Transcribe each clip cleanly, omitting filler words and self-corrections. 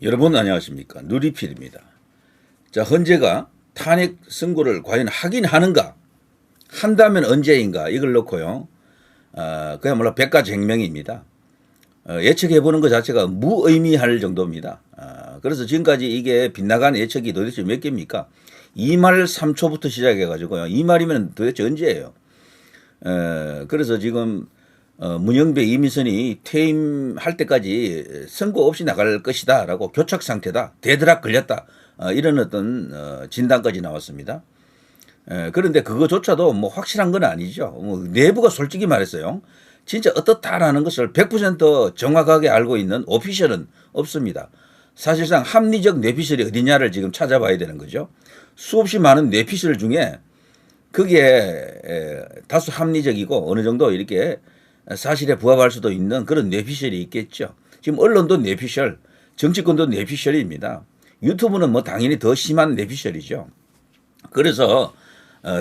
여러분 안녕하십니까. 누리필입니다. 자, 헌재가 탄핵 선고를 과연 하긴 하는가? 한다면 언제인가? 이걸 놓고요. 그야말로 백가쟁명입니다. 예측해보는 것 자체가 무의미할 정도입니다. 그래서 지금까지 이게 빗나간 예측이 도대체 몇 개입니까? 2말 3초부터 시작해가지고요. 2말이면 도대체 언제예요? 그래서 지금 문영배, 이민선이 퇴임할 때까지 선고 없이 나갈 것이다 라고 교착 상태다, 대드락 걸렸다, 이런 어떤 진단까지 나왔습니다. 그런데 그거조차도 뭐 확실한 건 아니죠. 내부가 솔직히 말했어요. 진짜 어떻다라는 것을 100% 정확하게 알고 있는 오피셜은 없습니다. 사실상 합리적 뇌피셜이 어디냐를 지금 찾아봐야 되는 거죠. 수없이 많은 뇌피셜 중에 그게 다수 합리적이고 어느 정도 이렇게 사실에 부합할 수도 있는 그런 뇌피셜이 있겠죠. 지금 언론도 뇌피셜, 정치권도 뇌피셜입니다. 유튜브는 뭐 당연히 더 심한 뇌피셜이죠. 그래서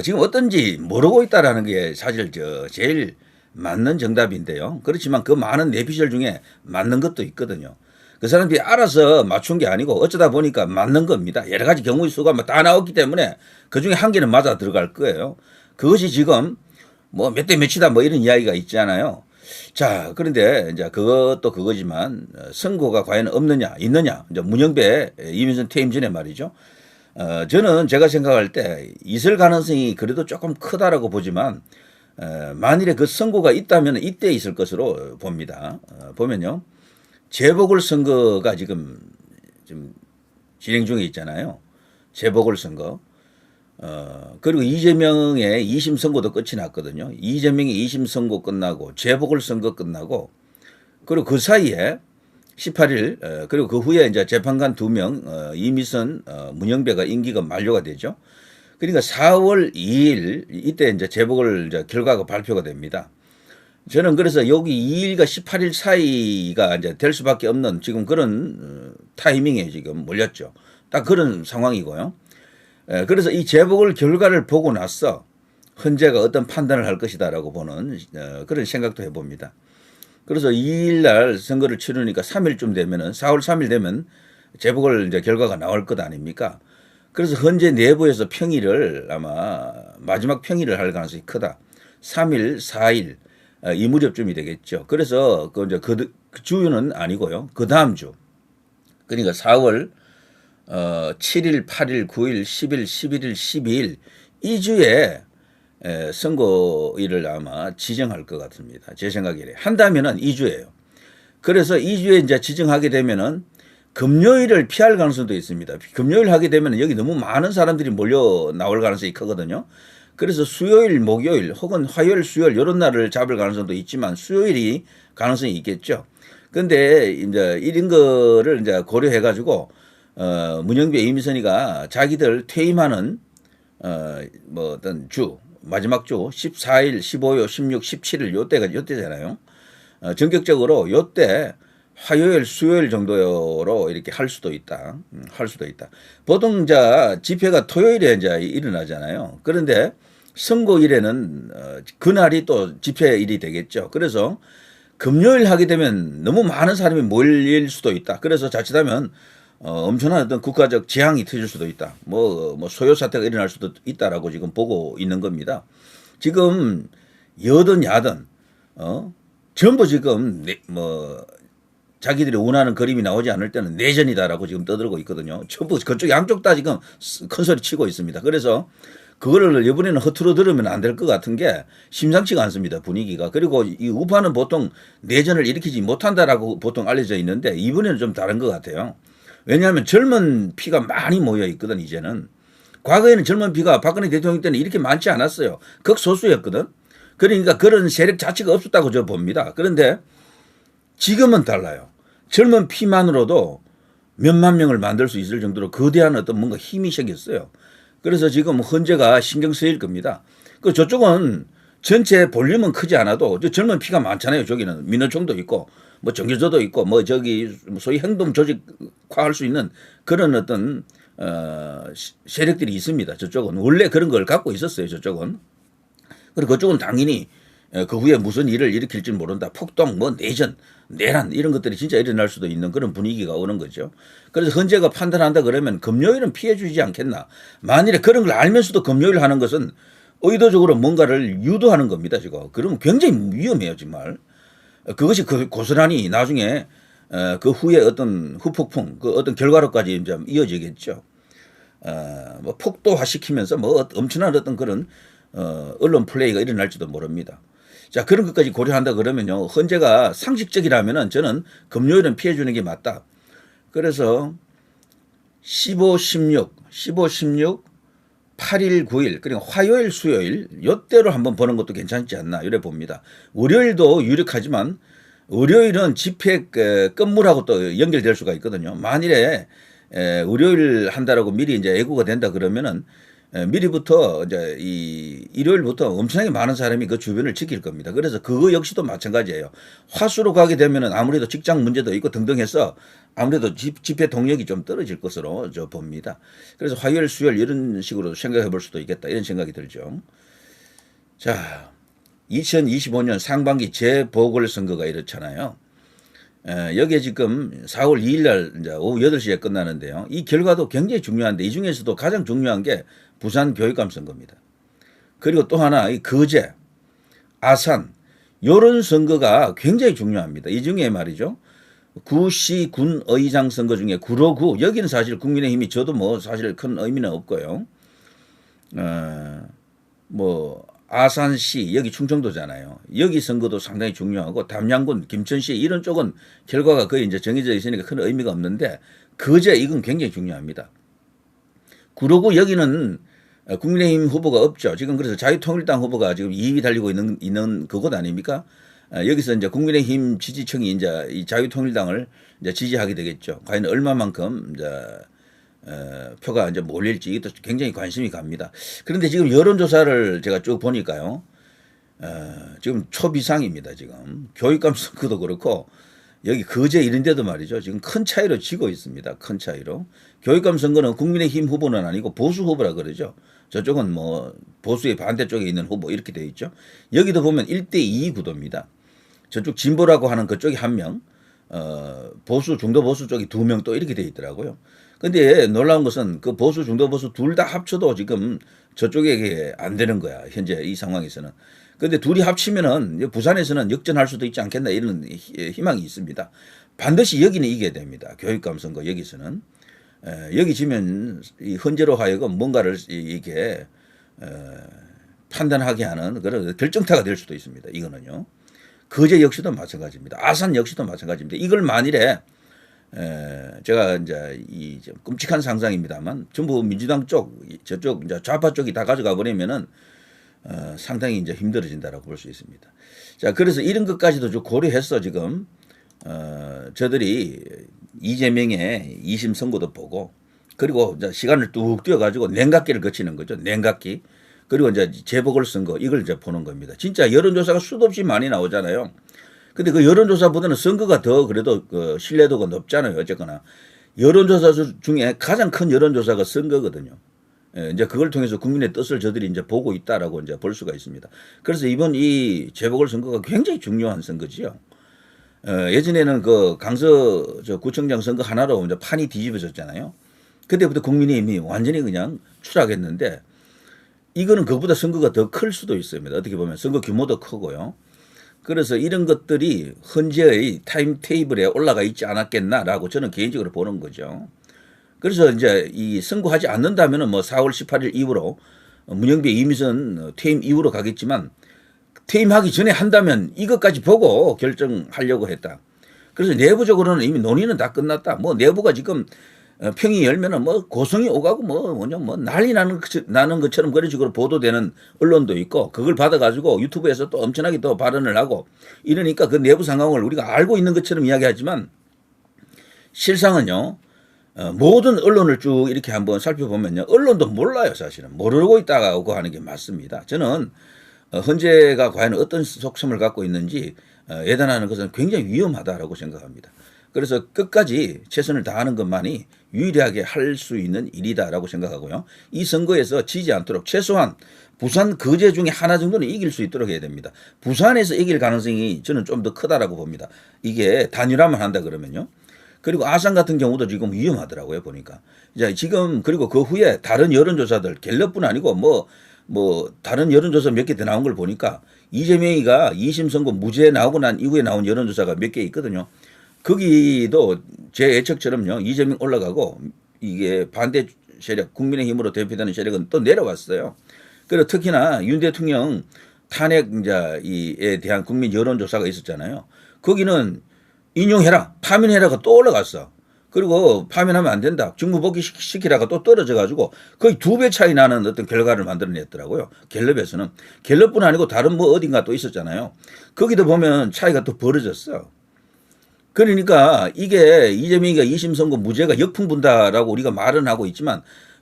지금 어떤지 모르고 있다라는 게 사실 제일 맞는 정답인데요. 그렇지만 그 많은 뇌피셜 중에 맞는 것도 있거든요. 그 사람들이 알아서 맞춘 게 아니고 어쩌다 보니까 맞는 겁니다. 여러 가지 경우의 수가 다 나왔기 때문에 그 중에 한 개는 맞아 들어갈 거예요. 그것이 지금 뭐 몇 대 몇이다 뭐 이런 이야기가 있잖아요. 자, 그런데 이제 그것도 그거지만 선고가 과연 없느냐 있느냐, 이제 문영배, 이민선 퇴임 전에 말이죠. 저는 제가 생각할 때 있을 가능성이 그래도 조금 크다라고 보지만 만일에 그 선고가 있다면 이때 있을 것으로 봅니다. 보면요, 재보궐선거가 지금 진행 중에 있잖아요. 재보궐선거. 그리고 이재명의 2심 선고도 끝이 났거든요. 이재명의 2심 선고 끝나고 재보궐선거 끝나고, 그리고 그 사이에 18일 그리고 그 후에 이제 재판관 2명 이미선, 문영배가 임기가 만료가 되죠. 그러니까 4월 2일 이때 이제 재보궐 이제 결과가 발표가 됩니다. 저는 그래서 여기 2일과 18일 사이가 이제 될 수밖에 없는 지금 그런 타이밍에 지금 몰렸죠. 딱 그런 상황이고요. 그래서 이 재보궐 결과를 보고 나서 헌재가 어떤 판단을 할 것이다라고 보는 그런 생각도 해봅니다. 그래서 2일 날 선거를 치르니까 3일쯤 되면은 4월 3일 되면 재보궐 이제 결과가 나올 것 아닙니까? 그래서 헌재 내부에서 평의를 아마 마지막 평의를 할 가능성이 크다. 3일, 4일 이 무렵쯤이 되겠죠. 그래서 그 이제 그 주는 아니고요. 그 다음 주. 그러니까 4월 7일, 8일, 9일, 10일, 11일, 12일 이 주에 선고일을 아마 지정할 것 같습니다. 제 생각에 한다면은 2주예요. 그래서 2주에 이제 지정하게 되면은 금요일을 피할 가능성도 있습니다. 금요일 하게 되면 여기 너무 많은 사람들이 몰려 나올 가능성이 크거든요. 그래서 수요일, 목요일 혹은 화요일, 수요일 이런 날을 잡을 가능성도 있지만 수요일이 가능성이 있겠죠. 그런데 이제 이런 거를 이제 고려해 가지고 문영배, 이미선이가 자기들 퇴임하는 뭐 어떤 주 마지막 주 14일, 15일, 16, 17일 요때잖아요. 전격적으로 요때 화요일, 수요일 정도로 이렇게 할 수도 있다. 할 수도 있다. 보통 집회가 토요일에 이제 일어나잖아요. 그런데 선고일에는 그날이 또 집회일이 되겠죠. 그래서 금요일 하게 되면 너무 많은 사람이 몰릴 수도 있다. 그래서 자칫하면 엄청난 어떤 국가적 재앙이 터질 수도 있다. 뭐 소요 사태가 일어날 수도 있다라고 지금 보고 있는 겁니다. 지금 여든 야든 전부 지금 자기들이 원하는 그림이 나오지 않을 때는 내전이다라고 지금 떠들고 있거든요. 전부 그쪽 양쪽 다 지금 큰 소리 치고 있습니다. 그래서 그거를 이번에는 허투루 들으면 안 될 것 같은 게 심상치가 않습니다. 분위기가. 그리고 이 우파는 보통 내전을 일으키지 못한다라고 보통 알려져 있는데 이번에는 좀 다른 것 같아요. 왜냐하면 젊은 피가 많이 모여 있거든. 이제는. 과거에는 젊은 피가 박근혜 대통령 때는 이렇게 많지 않았어요. 극소수였거든. 그러니까 그런 세력 자체가 없었다고 저 봅니다. 그런데 지금은 달라요. 젊은 피만으로도 몇만 명을 만들 수 있을 정도로 거대한 어떤 뭔가 힘이 생겼어요. 그래서 지금 헌재가 신경 쓰일 겁니다. 그 저쪽은 전체 볼륨은 크지 않아도 젊은 피가 많잖아요. 저기는 민노총도 있고 뭐 정교조도 있고 뭐 소위 행동 조직화할 수 있는 그런 어떤 세력들이 있습니다. 저쪽은 원래 그런 걸 갖고 있었어요. 저쪽은. 그리고 그쪽은 당연히 그 후에 무슨 일을 일으킬지 모른다. 폭동, 뭐 내전, 내란 이런 것들이 진짜 일어날 수도 있는 그런 분위기가 오는 거죠. 그래서 헌재가 판단한다 그러면 금요일은 피해 주지 않겠나. 만일에 그런 걸 알면서도 금요일 하는 것은 의도적으로 뭔가를 유도하는 겁니다. 지금. 그러면 굉장히 위험해요. 정말. 그것이 고스란히 나중에 그 후에 어떤 후폭풍, 그 어떤 결과로까지 이제 이어지겠죠. 뭐 폭도화시키면서 뭐 엄청난 어떤 그런 언론 플레이가 일어날지도 모릅니다. 자, 그런 것까지 고려한다 그러면요. 헌재가 상식적이라면은 저는 금요일은 피해 주는 게 맞다. 그래서 15, 16, 8일, 9일, 그리고 화요일, 수요일, 요때로 한번 보는 것도 괜찮지 않나, 이래 봅니다. 월요일도 유력하지만, 월요일은 집회 끝물하고 또 연결될 수가 있거든요. 만일에 월요일 한다라고 미리 이제 예고가 된다 그러면은 미리부터 이제 이 일요일부터 엄청나게 많은 사람이 그 주변을 지킬 겁니다. 그래서 그거 역시도 마찬가지예요. 화수로 가게 되면은 아무래도 직장 문제도 있고 등등 해서 아무래도 집회 동력이 좀 떨어질 것으로 저 봅니다. 그래서 화요일, 수요일 이런 식으로 생각해 볼 수도 있겠다. 이런 생각이 들죠. 자, 2025년 상반기 재보궐선거가 이렇잖아요. 여기에 지금 4월 2일 날 이제 오후 8시에 끝나는데요. 이 결과도 굉장히 중요한데 이 중에서도 가장 중요한 게 부산 교육감 선거입니다. 그리고 또 하나 이 거제, 아산 이런 선거가 굉장히 중요합니다. 이 중에 말이죠. 구시 군의장 선거 중에 구로구 여기는 사실 국민의힘이 저도 뭐 사실 큰 의미는 없고요. 뭐 아산시 여기 충청도잖아요. 여기 선거도 상당히 중요하고 담양군 김천시 이런 쪽은 결과가 거의 이제 정해져 있으니까 큰 의미가 없는데 거제 이건 굉장히 중요합니다. 구로구 여기는 국민의힘 후보가 없죠. 지금 그래서 자유통일당 후보가 지금 2위 달리고 있는 그곳 아닙니까? 여기서 이제 국민의힘 지지층이 이제 이 자유통일당을 이제 지지하게 되겠죠. 과연 얼마만큼 이제 표가 이제 몰릴지 이것도 굉장히 관심이 갑니다. 그런데 지금 여론조사를 제가 쭉 보니까요. 지금 초비상입니다. 지금 교육감 선거도 그렇고 여기 거제 이런 데도 말이죠. 지금 큰 차이로 지고 있습니다. 큰 차이로. 교육감 선거는 국민의힘 후보는 아니고 보수 후보라 그러죠. 저쪽은 뭐 보수의 반대쪽에 있는 후보 이렇게 되어 있죠. 여기도 보면 1대2 구도입니다. 저쪽 진보라고 하는 그쪽이 한 명, 보수 중도 보수 쪽이 2명 또 이렇게 되어 있더라고요. 근데 놀라운 것은 그 보수 중도 보수 둘 다 합쳐도 지금 저쪽에 안 되는 거야. 현재 이 상황에서는. 근데 둘이 합치면은 부산에서는 역전할 수도 있지 않겠나 이런 희망이 있습니다. 반드시 여기는 이겨야 됩니다. 교육감 선거 여기서는. 여기 지면 이 헌재로 하여금 뭔가를 이게 판단하게 하는 그런 결정타가 될 수도 있습니다. 이거는요. 거제 역시도 마찬가지입니다. 아산 역시도 마찬가지입니다. 이걸 만일에 제가 이제 이 좀 끔찍한 상상입니다만 전부 민주당 쪽 저쪽 이제 좌파 쪽이 다 가져가 버리면은 상당히 이제 힘들어진다라고 볼 수 있습니다. 자, 그래서 이런 것까지도 좀 고려해서 지금 저들이 이재명의 2심 선고도 보고 그리고 이제 시간을 뚝 뛰어가지고 냉각기를 거치는 거죠. 냉각기. 그리고 이제 재보궐선거 이걸 이제 보는 겁니다. 진짜 여론조사가 수도 없이 많이 나오잖아요. 근데 그 여론조사보다는 선거가 더 그래도 그 신뢰도가 높잖아요. 어쨌거나. 여론조사 중에 가장 큰 여론조사가 선거거든요. 이제 그걸 통해서 국민의 뜻을 저들이 이제 보고 있다라고 이제 볼 수가 있습니다. 그래서 이번 이 재보궐선거가 굉장히 중요한 선거지요. 예전에는 그 강서 저 구청장 선거 하나로 이제 판이 뒤집어졌잖아요. 그때부터 국민의힘이 완전히 그냥 추락했는데 이거는 그보다 선거가 더 클 수도 있습니다. 어떻게 보면 선거 규모도 크고요. 그래서 이런 것들이 헌재의 타임테이블에 올라가 있지 않았겠나라고 저는 개인적으로 보는 거죠. 그래서 이제 이 선고하지 않는다면은 뭐 4월 18일 이후로 문영배 이미선 퇴임 이후로 가겠지만 퇴임하기 전에 한다면 이것까지 보고 결정하려고 했다. 그래서 내부적으로는 이미 논의는 다 끝났다. 뭐 내부가 지금 평이 열면은 뭐 고성이 오가고 뭐 난리 나는 것처럼 그런 식으로 보도되는 언론도 있고 그걸 받아가지고 유튜브에서 또 엄청나게 또 발언을 하고 이러니까 그 내부 상황을 우리가 알고 있는 것처럼 이야기하지만 실상은요. 모든 언론을 쭉 이렇게 한번 살펴보면요. 언론도 몰라요. 사실은. 모르고 있다고 하는 게 맞습니다. 저는 헌재가 과연 어떤 속성을 갖고 있는지 예단하는 것은 굉장히 위험하다라고 생각합니다. 그래서 끝까지 최선을 다하는 것만이 유일하게 할 수 있는 일이다라고 생각하고요. 이 선거에서 지지 않도록 최소한 부산 거제 중에 하나 정도는 이길 수 있도록 해야 됩니다. 부산에서 이길 가능성이 저는 좀 더 크다라고 봅니다. 이게 단일화만 한다 그러면요. 그리고 아산 같은 경우도 지금 위험하더라고요, 보니까. 이제 지금 그리고 그 후에 다른 여론조사들 갤럽뿐 아니고 뭐 다른 여론조사 몇 개 더 나온 걸 보니까 이재명이가 2심 선고 무죄 나오고 난 이후에 나온 여론조사가 몇 개 있거든요. 거기도 제 예측처럼요. 이재명 올라가고 이게 반대 세력, 국민의힘으로 대표되는 세력은 또 내려왔어요. 그리고 특히나 윤 대통령 탄핵에 대한 국민 여론조사가 있었잖아요. 거기는 인용해라, 파면해라가 또 올라갔어. 그리고 파면하면 안 된다, 직무복귀 시키라가 또 떨어져가지고 거의 2배 차이 나는 어떤 결과를 만들어냈더라고요. 갤럽에서는. 갤럽뿐 아니고 다른 뭐 어딘가 또 있었잖아요. 거기도 보면 차이가 또 벌어졌어. 그러니까 이게 이재명이가 2심 선고 무죄가 역풍 분다라고 우리가 말은 하고 있지만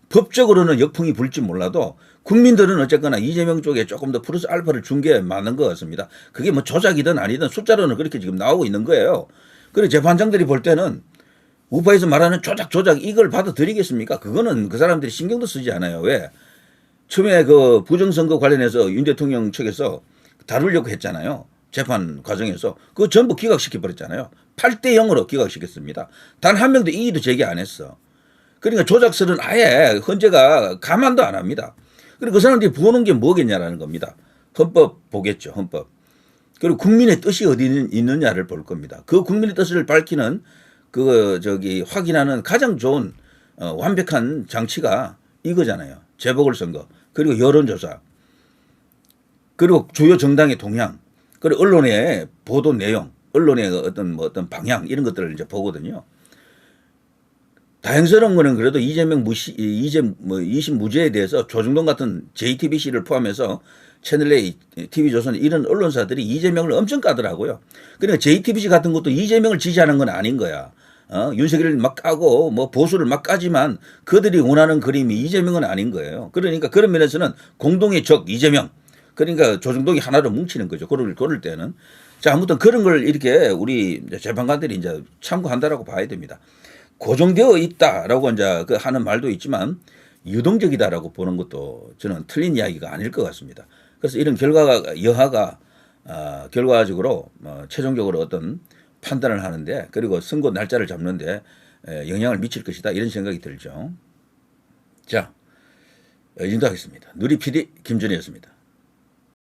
법적으로는 역풍이 불지 몰라도 국민들은 어쨌거나 이재명 쪽에 조금 더 플러스 알파를 준 게 맞는 것 같습니다. 그게 뭐 조작이든 아니든 숫자로는 그렇게 지금 나오고 있는 거예요. 그리고 재판장들이 볼 때는 우파에서 말하는 조작 이걸 받아들이겠습니까? 그거는 그 사람들이 신경도 쓰지 않아요. 왜? 처음에 그 부정선거 관련해서 윤 대통령 측에서 다루려고 했잖아요. 재판 과정에서. 그거 전부 기각시켜버렸잖아요. 8대 0으로 기각시켰습니다. 단 한 명도 이의도 제기 안 했어. 그러니까 조작설은 아예 헌재가 가만도 안 합니다. 그리고 그 사람들이 보는 게 뭐겠냐라는 겁니다. 헌법 보겠죠. 헌법. 그리고 국민의 뜻이 어디 있느냐를 볼 겁니다. 그 국민의 뜻을 밝히는 확인하는 가장 좋은 완벽한 장치가 이거잖아요. 재보궐선거. 그리고 여론조사. 그리고 주요 정당의 동향. 그리고 언론의 보도 내용. 언론의 어떤 방향 이런 것들을 이제 보거든요. 다행스러운 거는 그래도 이재명 2심 무죄에 대해서 조중동 같은 JTBC를 포함해서 채널A, TV조선 이런 언론사들이 이재명을 엄청 까더라고요. 그러니까 JTBC 같은 것도 이재명을 지지하는 건 아닌 거야. 윤석열을 막 까고 뭐 보수를 막 까지만 그들이 원하는 그림이 이재명은 아닌 거예요. 그러니까 그런 면에서는 공동의 적 이재명. 그러니까 조중동이 하나로 뭉치는 거죠. 그럴 때는. 자, 아무튼 그런 걸 이렇게 우리 재판관들이 이제 참고한다라고 봐야 됩니다. 고정되어 있다라고 이제 하는 말도 있지만 유동적이다라고 보는 것도 저는 틀린 이야기가 아닐 것 같습니다. 그래서 이런 여하가 결과적으로 최종적으로 어떤 판단을 하는데 그리고 선거 날짜를 잡는데 영향을 미칠 것이다 이런 생각이 들죠. 자, 인도하겠습니다. 누리 PD 김준희였습니다.